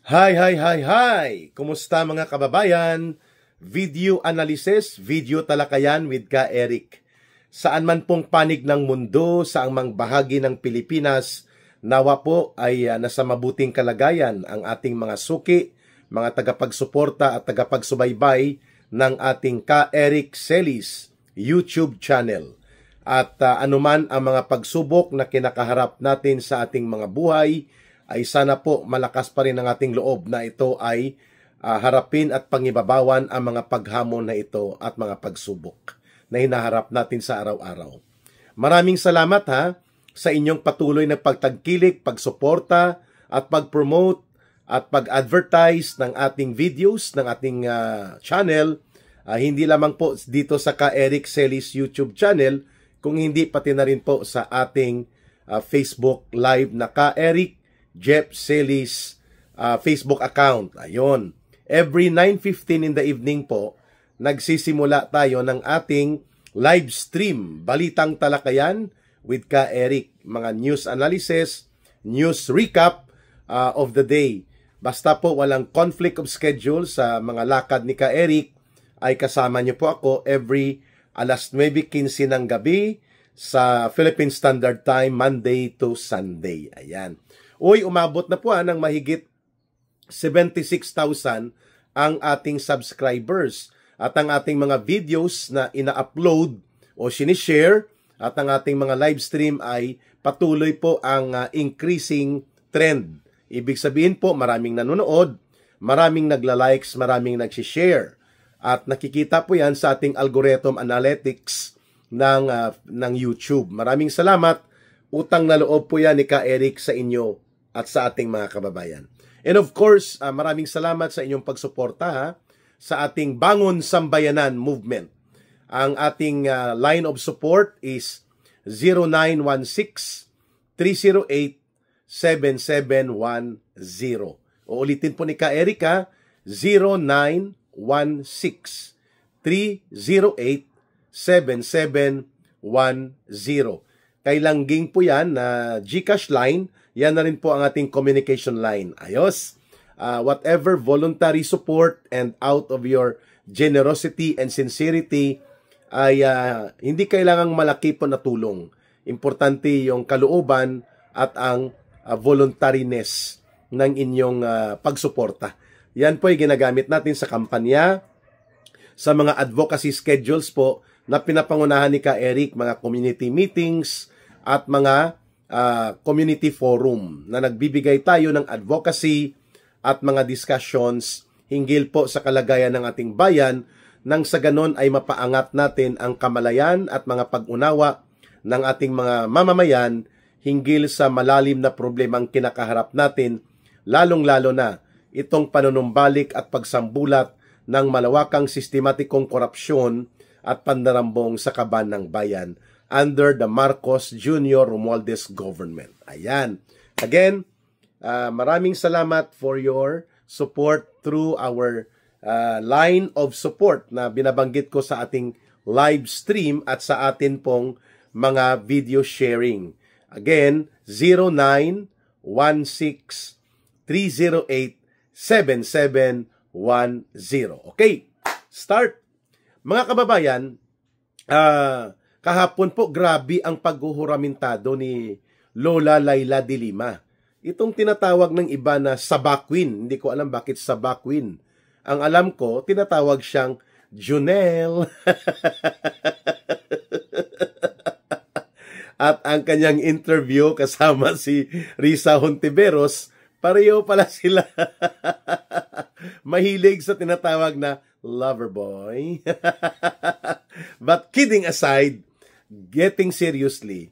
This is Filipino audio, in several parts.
Hi, hi, hi, hi! Kumusta mga kababayan? Video analysis, video talakayan with Ka Eric. Saan man pong panig ng mundo, saang mang bahagi ng Pilipinas, nawa po ay nasa mabuting kalagayan ang ating mga suki, mga tagapagsuporta at tagapagsubaybay ng ating Ka Eric Celis YouTube channel. At anuman ang mga pagsubok na kinakaharap natin sa ating mga buhay, ay sana po malakas pa rin ang ating loob na ito ay harapin at pangibabawan ang mga paghamon na ito at mga pagsubok na hinaharap natin sa araw-araw. Maraming salamat sa inyong patuloy na pagtangkilik, pagsuporta at pag-promote at pag-advertise ng ating videos, ng ating channel. Hindi lamang po dito sa Ka Eric Celis YouTube channel, kung hindi pati na rin po sa ating Facebook Live na Ka Eric Jeff Celis Facebook account. Ayun. Every 9:15 in the evening po, nagsisimula tayo ng ating live stream. Balitang talakayan with Ka Eric. Mga news analysis, news recap of the day. Basta po walang conflict of schedule sa mga lakad ni Ka Eric, ay kasama niyo po ako every alas 9:15 ng gabi sa Philippine Standard Time, Monday to Sunday. Ayan. Uy, umabot na po ng mahigit 76,000 ang ating subscribers. At ang ating mga videos na ina-upload o sinishare at ang ating mga live stream ay patuloy po ang increasing trend. Ibig sabihin po, maraming nanonood, maraming nagla-likes, maraming nagsishare. At nakikita po yan sa ating algorithm analytics ng YouTube. Maraming salamat. Utang na loob po yan ni Ka Eric sa inyo at sa ating mga kababayan. And of course, maraming salamat sa inyong pagsuporta sa ating Bangon Sambayanan movement. Ang ating line of support is 0916-308-7710. Uulitin po ni Ka Eric 0916-308-7710. Kay Langging po yan na GCash line. Yan na rin po ang ating communication line. Ayos. Whatever voluntary support and out of your generosity and sincerity ay hindi kailangang malaki po na tulong. Importante yung kalooban at ang voluntariness ng inyong pagsuporta. Yan po ay ginagamit natin sa kampanya, sa mga advocacy schedules po na pinapangunahan ni Ka Eric, mga community meetings at mga community forum na nagbibigay tayo ng advocacy at mga discussions hinggil po sa kalagayan ng ating bayan nang sa ganon ay mapaangat natin ang kamalayan at mga pag-unawa ng ating mga mamamayan hinggil sa malalim na problemang kinakaharap natin, lalong-lalo na itong panunumbalik at pagsambulat ng malawakang sistematikong korupsyon at pandarambong sa kaban ng bayan under the Marcos Jr. Romualdez government. Ayan. Again, maraming salamat for your support through our line of support na binabanggit ko sa ating live stream at sa atin pong mga video sharing. Again, 0916-308-7710. Okay, start. Mga kababayan, kahapon po, grabe ang paghuhuramintado ni Lola Laila de Lima. Itong tinatawag ng iba na Sabaquin. Hindi ko alam bakit Sabaquin. Ang alam ko, tinatawag siyang Junel. At ang kanyang interview kasama si Risa Hontiveros, pareho pala sila. Mahilig sa tinatawag na lover boy. But kidding aside, getting seriously,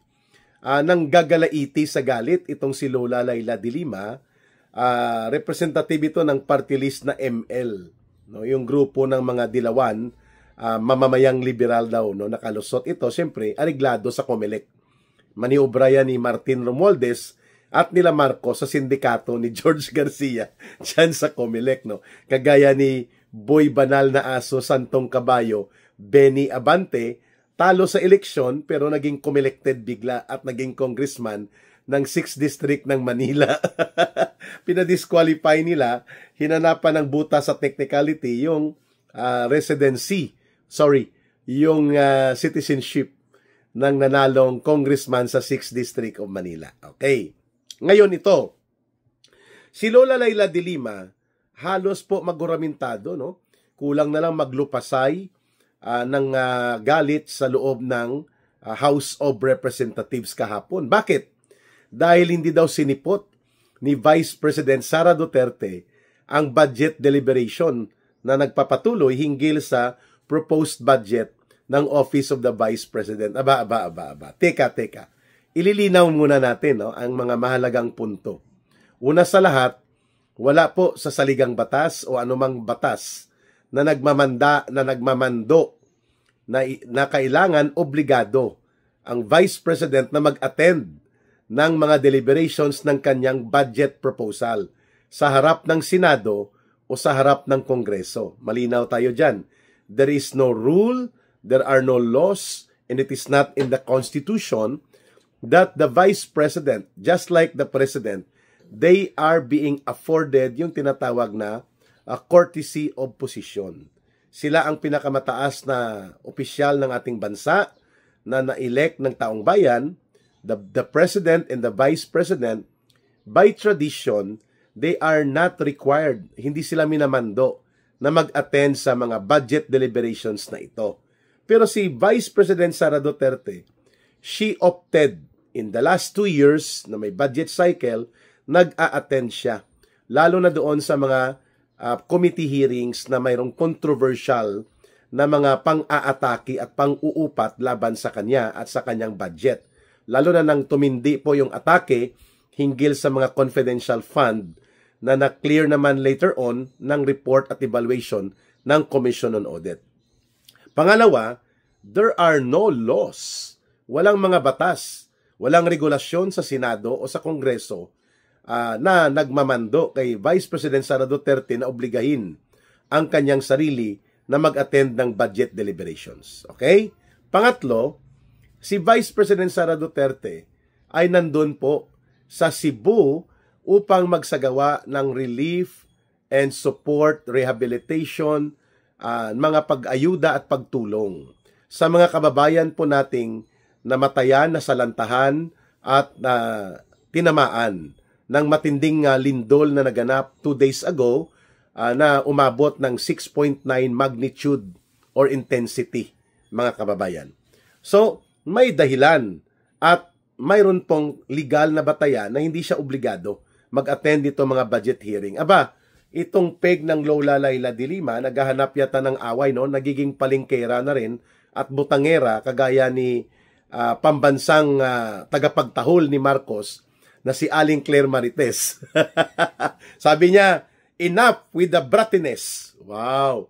nang gagalaiti sa galit itong si Lola Laila de Lima, representative ito ng party list na ML, no? Yung grupo ng mga dilawan, mamamayang liberal daw, no? Nakalusot ito, siyempre, areglado sa COMELEC. Maniobra yan ni Martin Romualdez at nila Marcos sa sindikato ni George Garcia dyan sa COMELEC, no? Kagaya ni Boy Banal na Aso, Santong Kabayo, Benny Abante, talo sa eleksyon pero naging COMELECted bigla at naging congressman ng 6th District ng Manila. pinadisqualify nila, hinanapan ng buta sa technicality yung yung citizenship ng nanalong congressman sa 6th District of Manila. Okay. Ngayon ito, si Lola Leila de Lima, halos po maguramentado, no? Kulang na lang maglupasay ng galit sa loob ng House of Representatives kahapon. Bakit? Dahil hindi daw sinipot ni Vice President Sara Duterte ang budget deliberation na nagpapatuloy hinggil sa proposed budget ng Office of the Vice President. Aba. Teka. Ililinaw muna natin, no, ang mga mahalagang punto. Una sa lahat, wala po sa saligang batas o anumang batas na nagmamando na kailangan obligado ang Vice President na mag-attend ng mga deliberations ng kanyang budget proposal sa harap ng Senado o sa harap ng Kongreso. Malinaw tayo dyan. There is no rule, there are no laws, and it is not in the Constitution that the Vice President, just like the President, they are being afforded yung tinatawag na courtesy of position. Sila ang pinakamataas na opisyal ng ating bansa na na-elect ng taong bayan. The President and the Vice President, by tradition, they are not required, hindi sila minamando na mag-attend sa mga budget deliberations na ito. Pero si Vice President Sara Duterte, she opted in the last 2 years na may budget cycle, nag-a-attend siya. Lalo na doon sa mga committee hearings na mayroong controversial na mga pang-aatake at pang-uupat laban sa kanya at sa kanyang budget. Lalo na nang tumindi po yung atake hinggil sa mga confidential fund na na-clear naman later on ng report at evaluation ng Commission on Audit. Pangalawa, there are no laws. Walang mga batas, walang regulasyon sa Senado o sa Kongreso na nagmamando kay Vice President Sara Duterte na obligahin ang kanyang sarili na mag-attend ng budget deliberations. Okay? Pangatlo, si Vice President Sara Duterte ay nandun po sa Cebu upang magsagawa ng relief and support, rehabilitation, mga pag-ayuda at pagtulong sa mga kababayan po nating namatayan, nasalantahan at tinamaan ng matinding lindol na naganap 2 days ago na umabot ng 6.9 magnitude or intensity, mga kababayan. So, may dahilan at mayroon pong legal na batayan na hindi siya obligado mag-attend dito mga budget hearing. Aba, itong peg ng Lola Leila de Lima, naghahanap yata ng away, no? Nagiging palingkera na rin at butangera kagaya ni pambansang tagapagtahol ni Marcos na si Aling Claire Marites. Sabi niya, enough with the brattiness. Wow.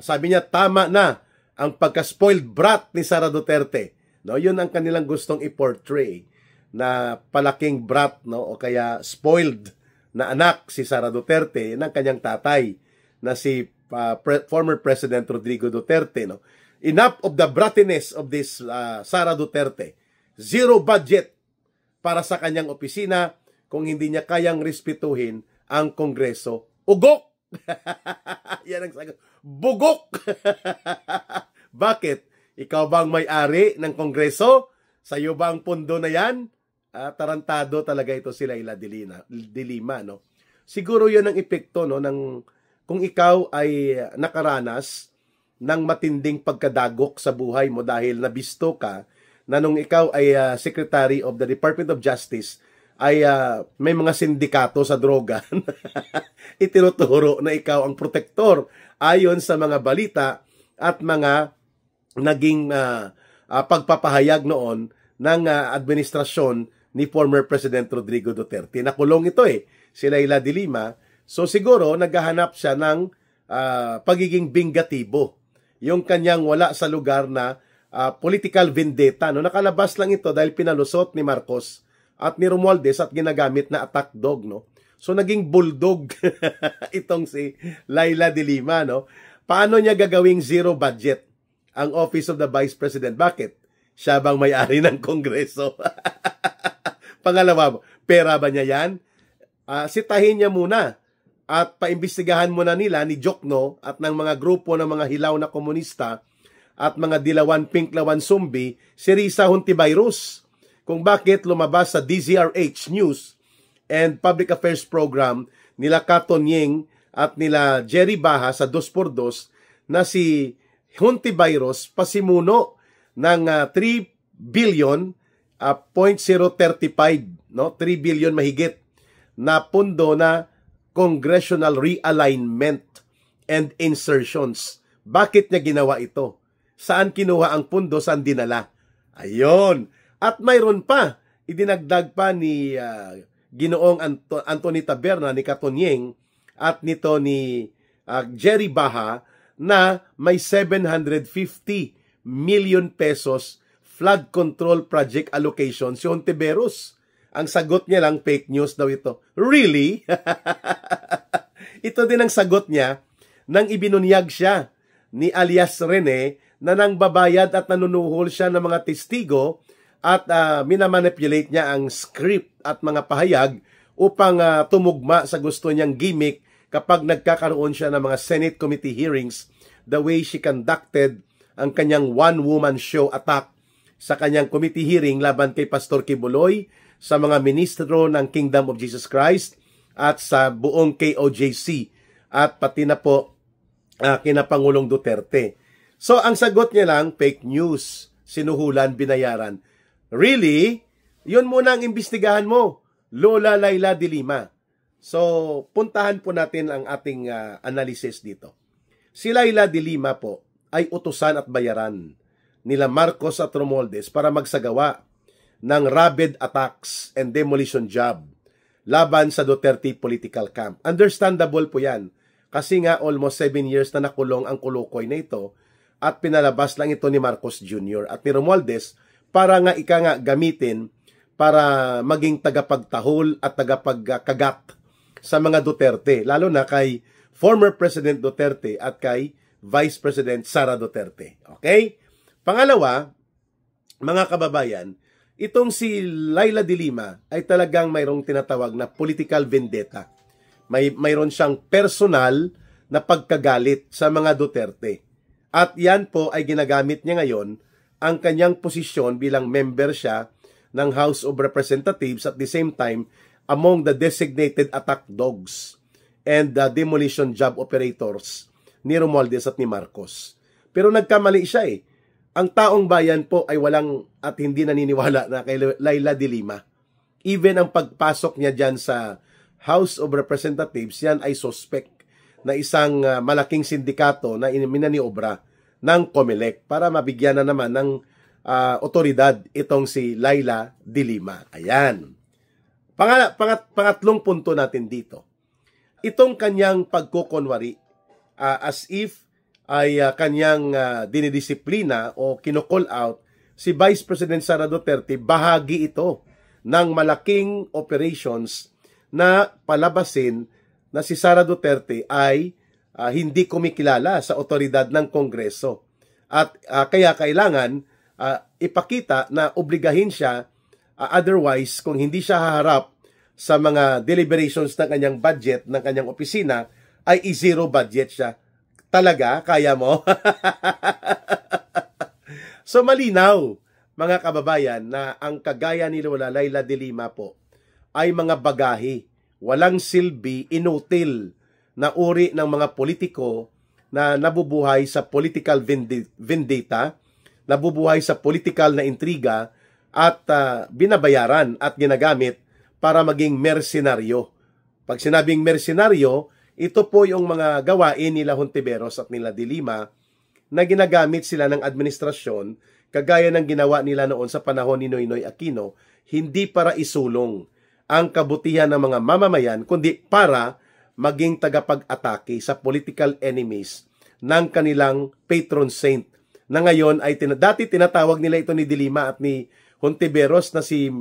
Sabi niya, tama na ang pagka-spoiled brat ni Sara Duterte. No, yun ang kanilang gustong i-portray na palaking brat, no, o kaya spoiled na anak si Sara Duterte ng kanyang tatay na si former President Rodrigo Duterte, no. Enough of the brattiness of this Sara Duterte. Zero budget para sa kanyang opisina kung hindi niya kayang respetuhin ang Kongreso. Ugok! Yan ang sagot. Bugok! Bakit? Ikaw bang may-ari ng Kongreso? Sa'yo ba ang pundo na yan? Tarantado talaga ito si Leila de Lima, no? Siguro yun ang epekto, no, ng kung ikaw ay nakaranas ng matinding pagkadagok sa buhay mo dahil nabisto ka na nung ikaw ay Secretary of the Department of Justice ay may mga sindikato sa droga itinuturo na ikaw ang protektor ayon sa mga balita at mga naging pagpapahayag noon ng administrasyon ni former President Rodrigo Duterte. Nakulong ito si Leila de Lima. So siguro naghahanap siya ng pagiging bingatibo. Yung kanyang wala sa lugar na political vendetta. No? Nakalabas lang ito dahil pinalusot ni Marcos at ni Romualdez at ginagamit na attack dog. No? So naging bulldog itong si Leila de Lima. No? Paano niya gagawing zero budget ang Office of the Vice President? Bakit? Siya bang may-ari ng Kongreso? Pangalawa, pera ba niya yan? sitahin niya muna at paimbestigahan muna nila ni Jokno at ng mga grupo ng mga hilaw na komunista at mga dilawan pinklawan zombie si Risa Hontiveros kung bakit lumabas sa DZRH News and Public Affairs Program nila Katon Ying at nila Jerry Baha sa 2x2 na si Hontiveros pasimuno ng 3 billion .035, no? 3 billion mahigit na pundo na congressional realignment and insertions. Bakit niya ginawa ito? Saan kinuha ang pundo? Saan dinala? Ayun. At mayroon pa, idinagdag pa ni Ginoong Anthony Taberna, ni Katonyeng, at nito ni Jerry Baha na may 750 million pesos flood control project allocation si Hontiveros. Ang sagot niya lang, fake news daw ito. Really? Ito din ang sagot niya nang ibinunyag siya ni alias Rene na nang babayad at nanunuhol siya ng mga testigo at minamanipulate niya ang script at mga pahayag upang tumugma sa gusto niyang gimmick kapag nagkakaroon siya ng mga Senate committee hearings, the way she conducted ang kanyang one-woman show attack sa kanyang committee hearing laban kay Pastor Kibuloy, sa mga ministro ng Kingdom of Jesus Christ at sa buong KOJC at pati na po kina Pangulong Duterte. So ang sagot niya lang, fake news, sinuhulan, binayaran. Really? Yun muna ang imbestigahan mo, Lola Laila de Lima. So puntahan po natin ang ating analysis dito. Si Laila de Lima po ay utusan at bayaran nila Marcos at Romualdez para magsagawa ng rabid attacks and demolition job laban sa Duterte political camp. Understandable po yan. Kasi nga almost 7 years na nakulong ang kulukoy na ito at pinalabas lang ito ni Marcos Jr. at ni Romualdez para nga gamitin para maging tagapagtahol at tagapagkagat sa mga Duterte. Lalo na kay former President Duterte at kay Vice President Sara Duterte. Okay? Pangalawa, mga kababayan, itong si Laila de Lima ay talagang mayroong tinatawag na political vendetta. Mayroon siyang personal na pagkagalit sa mga Duterte. At yan po ay ginagamit niya ngayon ang kanyang posisyon bilang member siya ng House of Representatives at the same time among the designated attack dogs and the demolition job operators ni Romualdez at ni Marcos. Pero nagkamali siya eh. Ang taong bayan po ay walang at hindi naniniwala na kay Laila de Lima. Even ang pagpasok niya dyan sa House of Representatives, yan ay suspect na isang malaking sindikato na minaniobra ng COMELEC para mabigyan na naman ng otoridad itong si Laila de Lima. Ayan. Pangatlong punto natin dito. Itong kanyang pagkukunwari as if ay kanyang dinidisiplina o kino-call out si Vice President Sara Duterte, bahagi ito ng malaking operations na palabasin na si Sara Duterte ay hindi kumikilala sa otoridad ng Kongreso. At kaya kailangan ipakita na obligahin siya, otherwise kung hindi siya haharap sa mga deliberations ng kanyang budget, ng kanyang opisina, ay i-zero budget siya. Talaga? Kaya mo? So malinaw, mga kababayan, na ang kagaya ni Lola Laila de Lima po ay mga bagahe, walang silbi, inutil na uri ng mga politiko na nabubuhay sa political vendetta, nabubuhay sa political na intriga at binabayaran at ginagamit para maging mersenaryo. Pag sinabing mersenaryo, ito po yung mga gawain nila Hontiveros at nila de Lima na ginagamit sila ng administrasyon kagaya ng ginawa nila noon sa panahon ni Noynoy Aquino, hindi para isulong ang kabutihan ng mga mamamayan, kundi para maging tagapag-atake sa political enemies ng kanilang patron saint na ngayon ay dati tinatawag nila ito ni de Lima at ni Hontiveros na si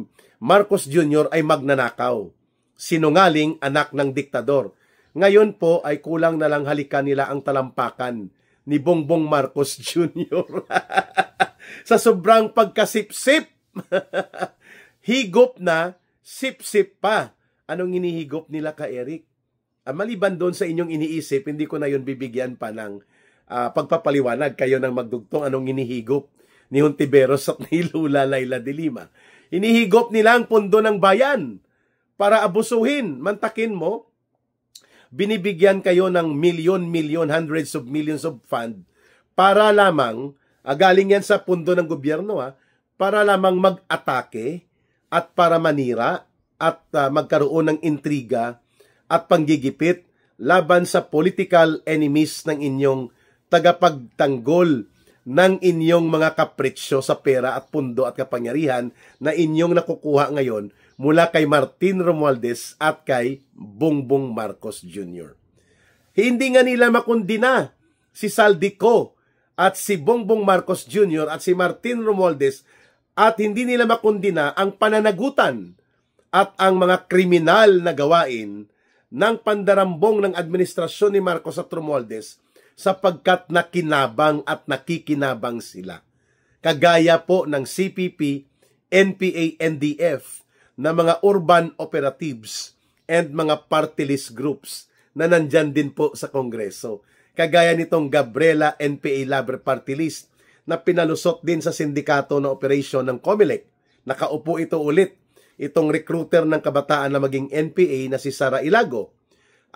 Marcos Jr. ay magnanakaw, sinungaling anak ng diktador. Ngayon po ay kulang na lang halikan nila ang talampakan ni Bongbong Marcos Jr. Sa sobrang pagkasipsip, higop na, sip-sip pa Anong hinihigop nila ka Eric? Maliban doon sa inyong iniisip, hindi ko na yun bibigyan pa ng pagpapaliwanag. Kayo nang magdugtong anong hinihigop ni Hontiveros at ni Lula Laila de Lima. Hinihigop nila ang pondo ng bayan para abusuhin. Mantakin mo, binibigyan kayo ng milyon, hundreds of millions of fund para lamang, galing yan sa pondo ng gobyerno, para lamang mag-atake at para manira at magkaroon ng intriga at panggigipit laban sa political enemies ng inyong tagapagtanggol ng inyong mga kapritsyo sa pera at pundo at kapangyarihan na inyong nakukuha ngayon mula kay Martin Romualdez at kay Bongbong Marcos Jr. Hindi nga nila makundina si Saldico at si Bongbong Marcos Jr. at si Martin Romualdez at hindi nila makundina ang pananagutan at ang mga kriminal na gawain ng pandarambong ng administrasyon ni Marcos at Romualdez sapagkat nakinabang at nakikinabang sila. Kagaya po ng CPP, NPA, NDF na mga urban operatives and mga party list groups na nandyan din po sa Kongreso. Kagaya nitong Gabriela NPA Labre Party List na pinalusot din sa sindikato na operasyon ng COMELEC. Nakaupo ito ulit itong recruiter ng kabataan na maging NPA na si Sara Ilago.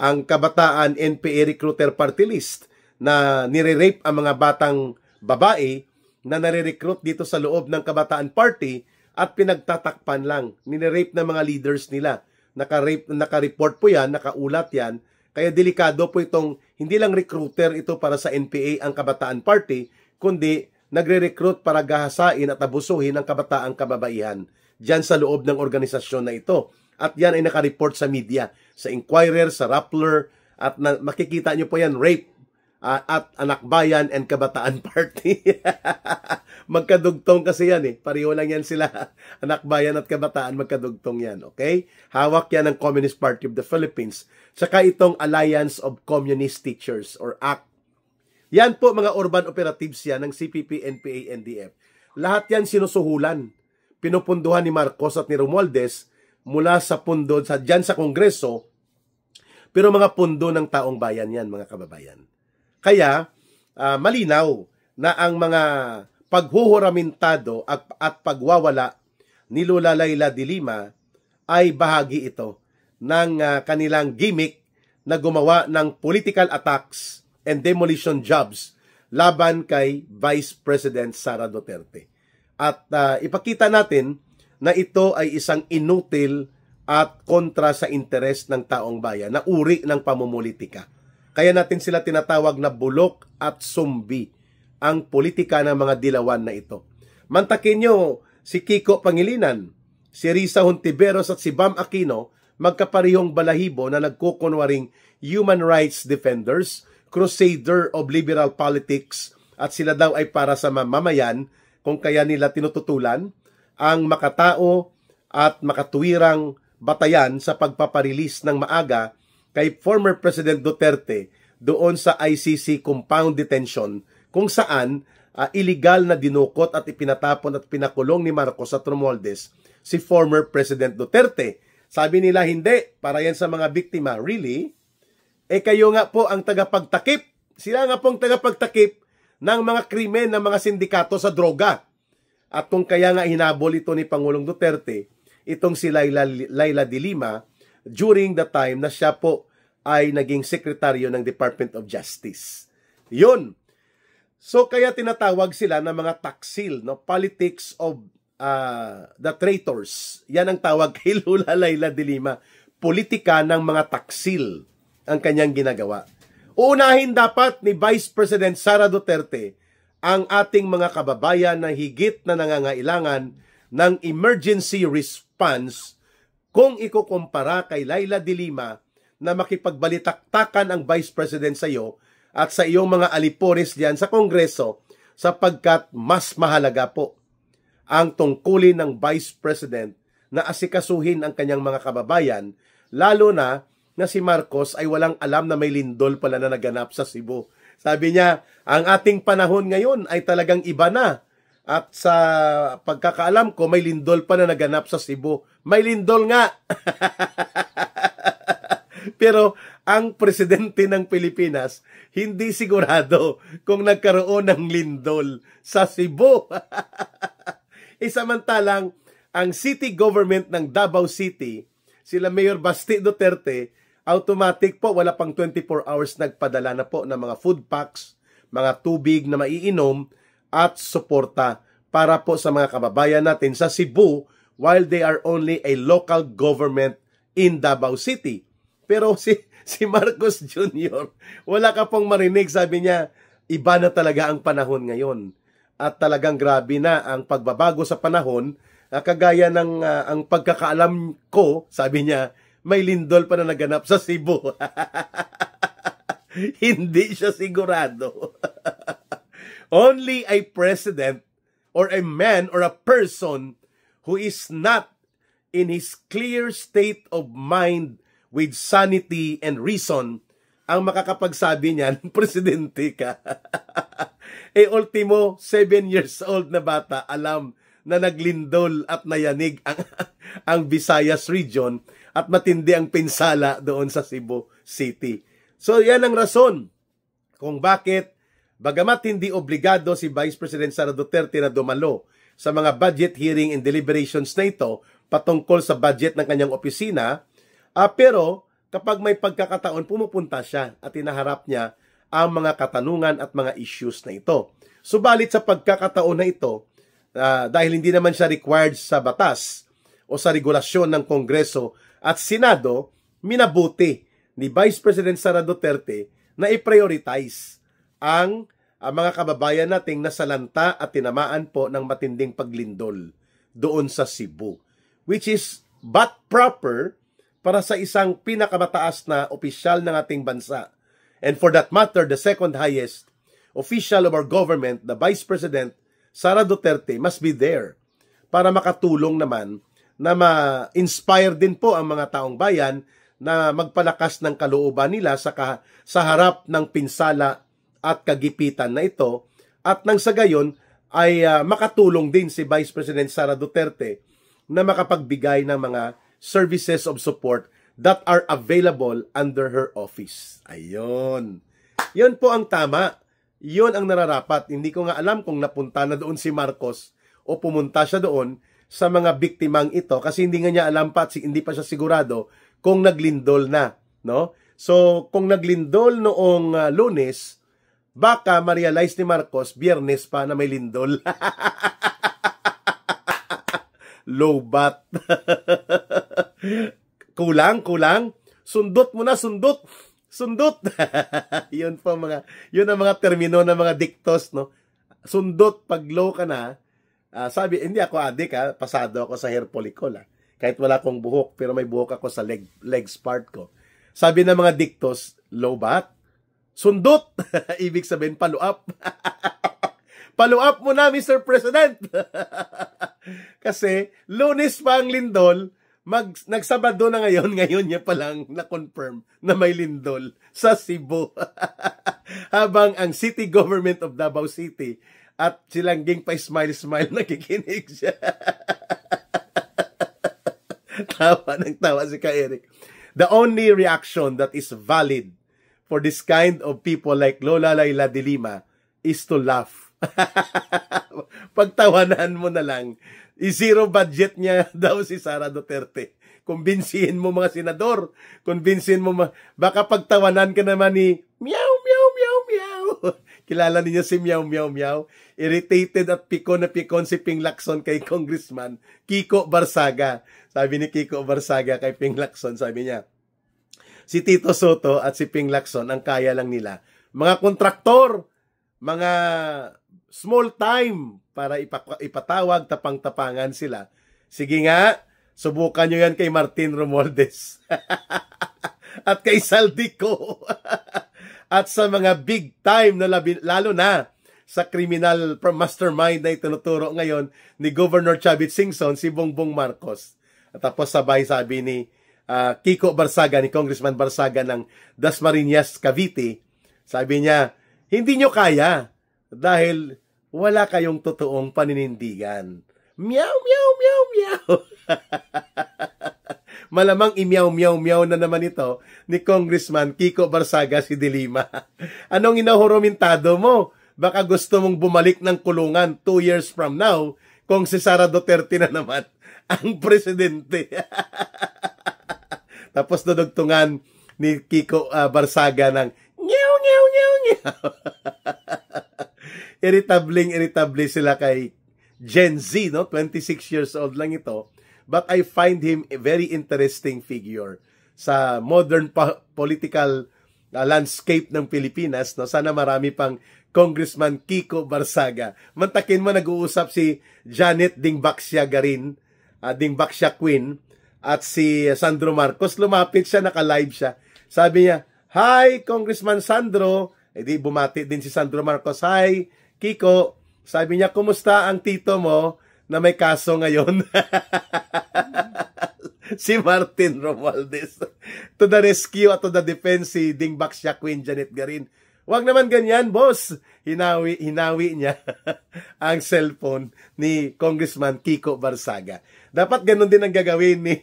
Ang kabataan NPA Recruiter Party List na nire-rape ang mga batang babae na nare-recruit dito sa loob ng Kabataan Party at pinagtatakpan lang. Nire-rape ng mga leaders nila. Naka-report po yan, nakaulat yan. Kaya delikado po itong hindi lang recruiter ito para sa NPA ang Kabataan Party, kundi nagre-recruit para gahasain at abusuhin ang kabataang kababaihan diyan sa loob ng organisasyon na ito. At yan ay naka-report sa media, sa Inquirer, sa Rappler, at makikita nyo po yan, rape at Anak Bayan and Kabataan Party. Magkadugtong kasi yan Pareho lang yan sila. Anak Bayan at Kabataan, magkadugtong yan. Okay? Hawak yan ng Communist Party of the Philippines. Saka itong Alliance of Communist Teachers or ACT. Yan po mga urban operatives yan ng CPP, NPA, NDF. Lahat yan sinusuhulan. Pinupunduhan ni Marcos at ni Romualdez mula sa pundo dyan sa Kongreso, pero mga pundo ng taong bayan yan, mga kababayan. Kaya, malinaw na ang mga paghuhuramintado at pagwawala ni Lula Laila de Lima ay bahagi ito ng kanilang gimmick na gumawa ng political attacks and demolition jobs laban kay Vice President Sara Duterte. At ipakita natin na ito ay isang inutil at kontra sa interes ng taong bayan na uri ng pamumulitika. Kaya natin sila tinatawag na bulok at sumbi ang politika ng mga dilawan na ito. Mantakin nyo si Kiko Pangilinan, si Risa Hontiveros at si Bam Aquino, magkaparihong balahibo na nagkukunwaring human rights defenders, crusader of liberal politics, at sila daw ay para sa mamamayan kung kaya nila tinututulan ang makatao at makatuwirang batayan sa pagpaparilis ng maaga kay former President Duterte doon sa ICC compound detention kung saan illegal na dinukot at ipinatapon at pinakulong ni Marcos at Romualdez si former President Duterte. Sabi nila hindi, para yan sa mga biktima. Really? Kayo nga po ang tagapagtakip. Sila nga pong tagapagtakip ng mga krimen ng mga sindikato sa droga. At kung kaya nga hinabol ito ni Pangulong Duterte, itong si Laila de Lima, during the time na siya po ay naging sekretaryo ng Department of Justice. Yun. So kaya tinatawag sila na mga taksil, no? Politics of the traitors. Yan ang tawag kay Lula Laila de Lima. Politika ng mga taksil ang kanyang ginagawa. Uunahin dapat ni Vice President Sara Duterte ang ating mga kababayan na higit na nangangailangan ng emergency response kung ikukumpara kay Laila de Lima na makipagbalitaktakan ang Vice President sa iyo at sa iyong mga alipores diyan sa Kongreso sapagkat mas mahalaga po ang tungkulin ng Vice President na asikasuhin ang kanyang mga kababayan, lalo na si Marcos ay walang alam na may lindol pala na naganap sa Cebu. Sabi niya, ang ating panahon ngayon ay talagang iba na. At sa pagkakaalam ko, may lindol pa na naganap sa Cebu. May lindol nga! Pero ang presidente ng Pilipinas, hindi sigurado kung nagkaroon ng lindol sa Cebu. Samantalang, ang city government ng Davao City, sila Mayor Basti Duterte, automatic po, wala pang 24 hours nagpadala na po ng mga food packs, mga tubig na maiinom, at suporta para po sa mga kababayan natin sa Cebu while they are only a local government in Davao City. Pero si Marcos Jr., wala ka pong marinig, sabi niya, iba na talaga ang panahon ngayon. At talagang grabe na ang pagbabago sa panahon, kagaya ng ang pagkakaalam ko, sabi niya, may lindol pa na naganap sa Cebu. Hindi siya sigurado. Only a president or a man or a person who is not in his clear state of mind with sanity and reason ang makakapagsabi niyan, presidente ka. Ultimo, 7 years old na bata, alam na naglindol at nayanig ang Visayas region at matindi ang pinsala doon sa Cebu City. So yan ang rason kung bakit, bagamat hindi obligado si Vice President Sara Duterte na dumalo sa mga budget hearing and deliberations na ito patungkol sa budget ng kanyang opisina, pero kapag may pagkakataon, pumupunta siya at hinaharap niya ang mga katanungan at mga issues na ito. Subalit sa pagkakataon na ito, dahil hindi naman siya required sa batas o sa regulasyon ng Kongreso at Senado, minabuti ni Vice President Sara Duterte na i-prioritize ang mga kababayan nating nasalanta at tinamaan po ng matinding paglindol doon sa Cebu, which is but proper para sa isang pinakamataas na opisyal ng ating bansa. And for that matter, the second highest official of our government, the Vice President Sara Duterte, must be there para makatulong naman na ma-inspire din po ang mga taong bayan na magpalakas ng kalooban nila sa harap ng pinsala at kagipitan na ito, at nang sa gayon ay makatulong din si Vice President Sara Duterte na makapagbigay ng mga services of support that are available under her office. Ayun. Yun po ang tama. Yun ang nararapat. Hindi ko nga alam kung napunta na doon si Marcos o pumunta siya doon sa mga biktimang ito kasi hindi nga niya alam pa at hindi pa siya sigurado kung naglindol na, no? So, kung naglindol noong Lunes, baka ma-realize ni Marcos Biyernes pa na may lindol. Lobat. Kulang. Sundot mo na, sundot. Yun ang mga termino ng mga diktos, no? Sundot, pag low ka na, sabi, hindi ako adik, pasado ako sa hair follicle, kahit wala akong buhok, pero may buhok ako sa legs part ko. Sabi ng mga diktos, low bat, sundot, ibig sabihin, follow up. Follow up mo na, Mr. President. Kasi, Lunes pa ang lindol, nagsabado na ngayon niya palang na-confirm na may lindol sa Cebu. Habang ang city government of Davao City at silangging pa smile nakikinig siya. Tawa si Ka Eric. The only reaction that is valid for this kind of people like Lola Laila de Lima is to laugh. Pagtawanan mo na lang. I-zero budget niya daw si Sara Duterte. Kumbinsihin mo mga senador. Kumbinsihin mo baka pagtawanan ka naman ni meow. Kilala niyo si meow. Irritated at pikon na pikon si Ping Lacson kay Congressman Kiko Barsaga. Sabi ni Kiko Barsaga kay Ping Lacson, sabi niya, si Tito Soto at si Ping Lacson, ang kaya lang nila, mga kontraktor, mga small time para ipatawag, tapang-tapangan sila. Sige nga, subukan nyo yan kay Martin Romualdez. At kay Saldico. At sa mga big time, na lalo na sa criminal mastermind na itinuturo ngayon ni Governor Chavit Singson, si Bongbong Marcos. At tapos sabay sabi ni Kiko Barsaga, ni Congressman Barsaga ng Dasmariñas, Cavite, sabi niya, hindi nyo kaya dahil wala kayong totoong paninindigan. Meow, meow, meow, meow. Malamang i-meow, meow, meow na naman ito ni Congressman Kiko Barsaga si De Lima. Anong inahurumentado mo? Baka gusto mong bumalik ng kulungan 2 years from now kung si Sara Duterte na naman ang presidente. Tapos dudugtungan ni Kiko Barsaga ng nyaw, nyaw, nyaw, nyaw. Irritable sila kay Gen Z, no? 26 years old lang ito. But I find him a very interesting figure sa modern political landscape ng Pilipinas. No? Sana marami pang Congressman Kiko Barsaga. Mantakin mo, nag-uusap si Janet Dingbaxia Garin, Dingbaxia Queen, at si Sandro Marcos. Lumapit siya, naka-live siya. Sabi niya, "Hi, Congressman Sandro." E di bumati din si Sandro Marcos. "Hi, Kiko." Sabi niya, "Kumusta ang tito mo na may kaso ngayon?" Si Martin Romualdez. To the rescue at to the defense si Dingbaxia Queen Janet Garin. "Wag naman ganyan, boss." Hinawi niya ang cellphone ni Congressman Kiko Barsaga. Dapat ganun din ang gagawin ni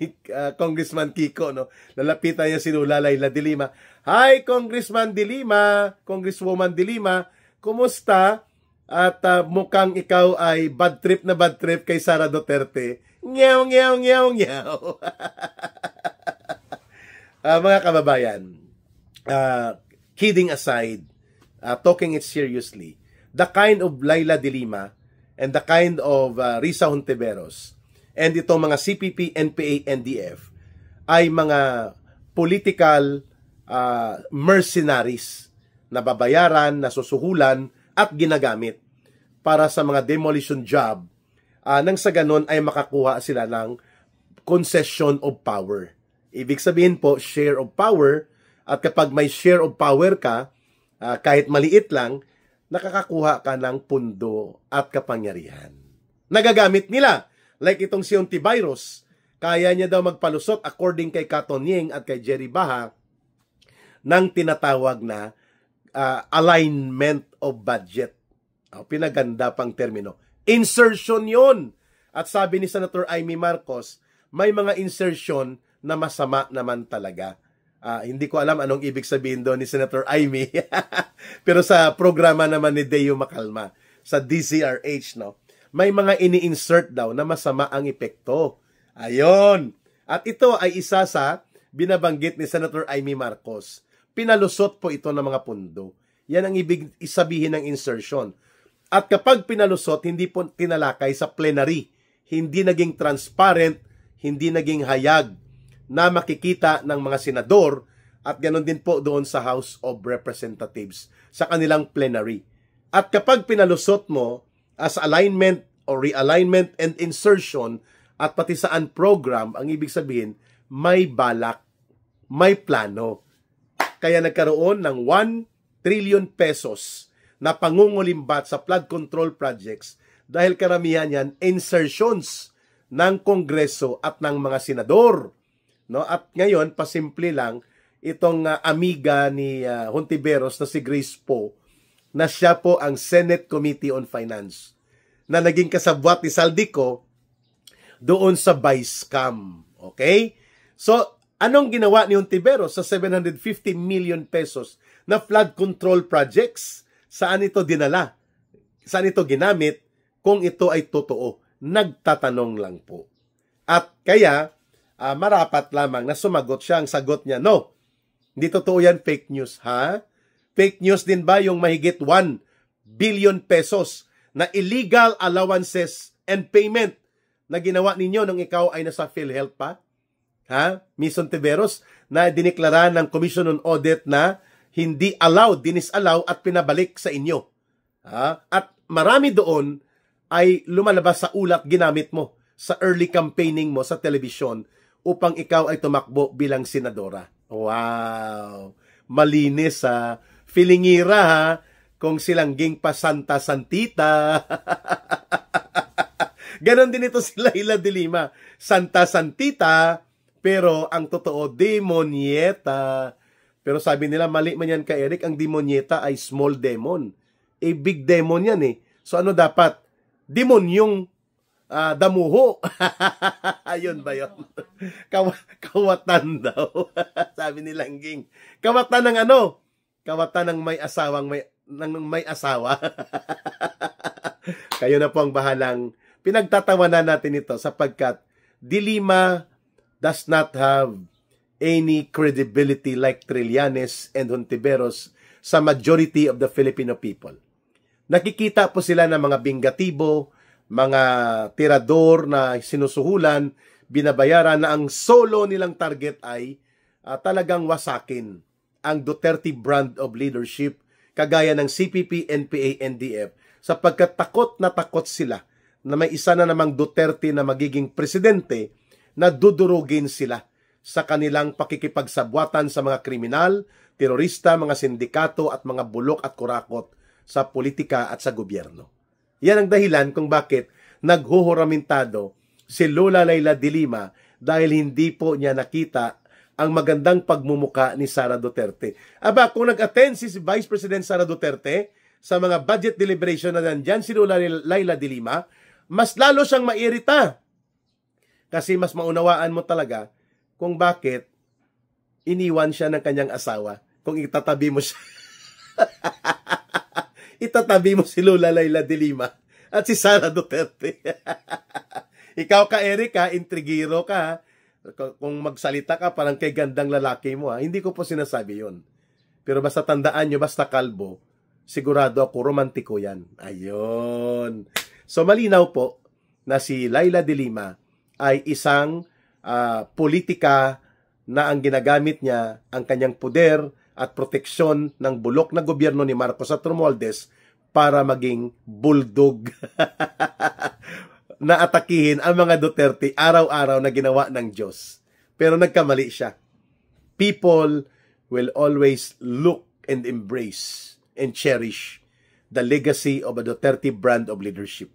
Congressman Kiko, no? Lalapitan niya si Layla De Lima. "Hi, Congressman De Lima, Congresswoman De Lima, kumusta? At mukhang ikaw ay bad trip kay Sara Duterte." Nyaw, nyaw, nyaw, nyaw. Mga kababayan, kidding aside, talking it seriously, the kind of Layla De Lima and the kind of Risa Hontiveros and itong mga CPP, NPA, NDF ay mga political mercenaries na babayaran, nasusuhulan at ginagamit para sa mga demolition job nang sa ganon ay makakuha sila ng concession of power. Ibig sabihin po, share of power, at kapag may share of power ka, kahit maliit lang, nakakakuha ka ng pundo at kapangyarihan. Nagagamit nila. Like itong si Hontiveros, kaya niya daw magpalusot according kay Katon Ying at kay Jerry Baha ng tinatawag na alignment of budget. Pinaganda pang termino. Insertion yon. At sabi ni Senator Amy Marcos, may mga insertion na masama naman talaga. Hindi ko alam anong ibig sabihin doon ni Senator Amy. Pero sa programa naman ni Deo Macalma, sa DCRH, no, may mga ini-insert daw na masama ang epekto. Ayon. At ito ay isa sa binabanggit ni Senator Amy Marcos. Pinalusot po ito ng mga pundo. Yan ang ibig sabihin ng insertion. At kapag pinalusot, hindi po tinalakay sa plenary. Hindi naging transparent, hindi naging hayag na makikita ng mga senador at ganoon din po doon sa House of Representatives sa kanilang plenary. At kapag pinalusot mo as alignment or realignment and insertion at pati saan program, ang ibig sabihin, may balak, may plano. Kaya nagkaroon ng 1 trillion pesos na pangungulimbat sa flood control projects dahil karamihan yan insertions ng Kongreso at ng mga senador. No? At ngayon, pasimple lang, itong amiga ni Hontiveros na si Grace Poe, na siya po ang Senate Committee on Finance, na naging kasabwat ni Saldico doon sa Vice Cam. Okay? So, anong ginawa ni Hontiveros sa 750 million pesos na flood control projects? Saan ito dinala? Saan ito ginamit? Kung ito ay totoo, nagtatanong lang po. At kaya, marapat lamang na sumagot siya. Ang sagot niya, no, hindi totoo yan, fake news. Ha? Fake news din ba yung mahigit 1 billion pesos na illegal allowances and payment na ginawa ninyo nung ikaw ay nasa PhilHealth pa? Ha? Ms. Hontiveros, na diniklara ng Commission on Audit na hindi allowed, dinisallow at pinabalik sa inyo. At marami doon ay lumalabas sa ulat ginamit mo sa early campaigning mo sa telebisyon upang ikaw ay tumakbo bilang senadora. Wow! Malinis ha. Filingira ha. Kung silangging pa Santa Santita. Ganon din ito si Layla De Lima. Santa Santita, pero ang totoo, demonyeta. Pero sabi nila, mali man yan kay Eric, ang demonyeta ay small demon. Big demon yan eh. So ano dapat? Demonyong damuho. Ayun ba yun? Kawatan daw. Sabi ni Langging. Kawatan ng ano? Kawatan ng may asawang may asawa. Kayo na po ang bahalang pinagtatawanan natin ito sapagkat De Lima does not have any credibility like Trillanes and Hontiveros sa majority of the Filipino people. Nakikita po sila ng mga bingatibo, mga tirador na sinusuhulan, binabayaran na ang solo nilang target ay talagang wasakin ang Duterte brand of leadership kagaya ng CPP, NPA, NDF sapagkat takot na takot sila na may isa na namang Duterte na magiging presidente na dudurugin sila sa kanilang pakikipagsabwatan sa mga kriminal, terorista, mga sindikato at mga bulok at kurakot sa politika at sa gobyerno. Yan ang dahilan kung bakit naghuhuramintado si Lola Leila de Lima dahil hindi po niya nakita ang magandang pagmumuka ni Sara Duterte. Aba, kung nag-attend si Vice President Sara Duterte sa mga budget deliberation na nandyan si Lola Leila de Lima, mas lalo siyang mairita. Kasi mas maunawaan mo talaga kung bakit iniwan siya ng kanyang asawa. Kung itatabi mo siya, itatabi mo si Lola Leila de Lima at si Sara Duterte. Ikaw ka, Eric, intrigiro ka. Kung magsalita ka, parang kay gandang lalaki mo. Hindi ko po sinasabi yon. Pero basta tandaan nyo, basta kalbo, sigurado ako, romantiko yan. Ayun. So malinaw po na si Leila de Lima ay isang politika na ang ginagamit niya ang kanyang poder at proteksyon ng bulok na gobyerno ni Marcos at Romualdez para maging bulldog na atakihin ang mga Duterte araw-araw na ginawa ng Diyos. Pero nagkamali siya. People will always look and embrace and cherish the legacy of a Duterte brand of leadership.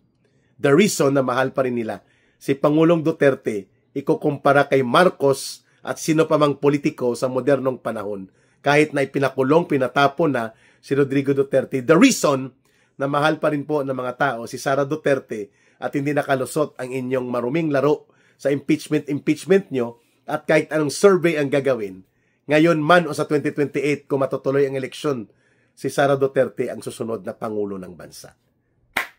The reason na mahal pa rin nila si Pangulong Duterte ikukumpara kay Marcos at sino pa mang politiko sa modernong panahon, kahit na ipinakulong, pinatapon na si Rodrigo Duterte. The reason na mahal pa rin po ng mga tao si Sara Duterte at hindi nakalusot ang inyong maruming laro sa impeachment nyo at kahit anong survey ang gagawin, ngayon man o sa 2028 kung matutuloy ang eleksyon, si Sara Duterte ang susunod na Pangulo ng bansa.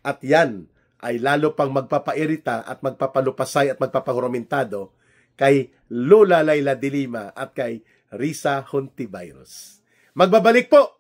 At yan ay lalo pang magpapairita at magpapalupasay at magpapahuramintado kay Lola Leila de Lima at kay Risa Hontiveros. Magbabalik po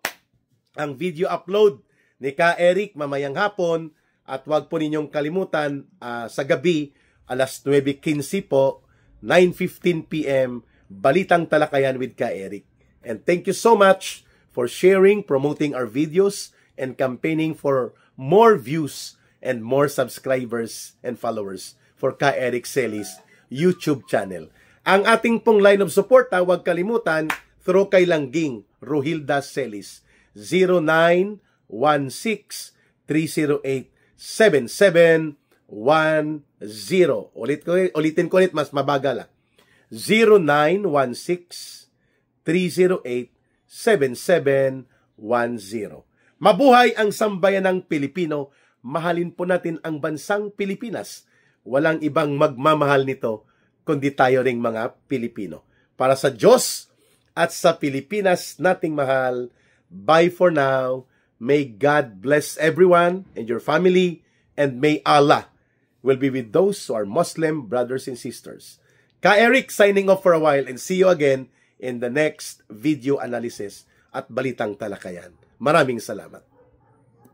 ang video upload ni Ka Eric mamayang hapon at wag po ninyong kalimutan sa gabi alas 9:15 po 9:15 PM Balitang Talakayan with Ka Eric. And thank you so much for sharing, promoting our videos and campaigning for more views and more subscribers and followers for Ka Eric Celis YouTube channel. Ang ating pong line of support, huwag kalimutan, through kay Langging Rohilda Celis 0916-308-7710. Ulitin ko ulit, mas mabagal. 0916-308-7710. Mabuhay ang sambayanang Pilipino. Mahalin po natin ang bansang Pilipinas. Walang ibang magmamahal nito kundi tayo ring mga Pilipino. Para sa Diyos at sa Pilipinas nating mahal, bye for now. May God bless everyone and your family, and may Allah will be with those who are Muslim brothers and sisters. Ka Eric signing off for a while, and see you again in the next video analysis at Balitang Talakayan. Maraming salamat.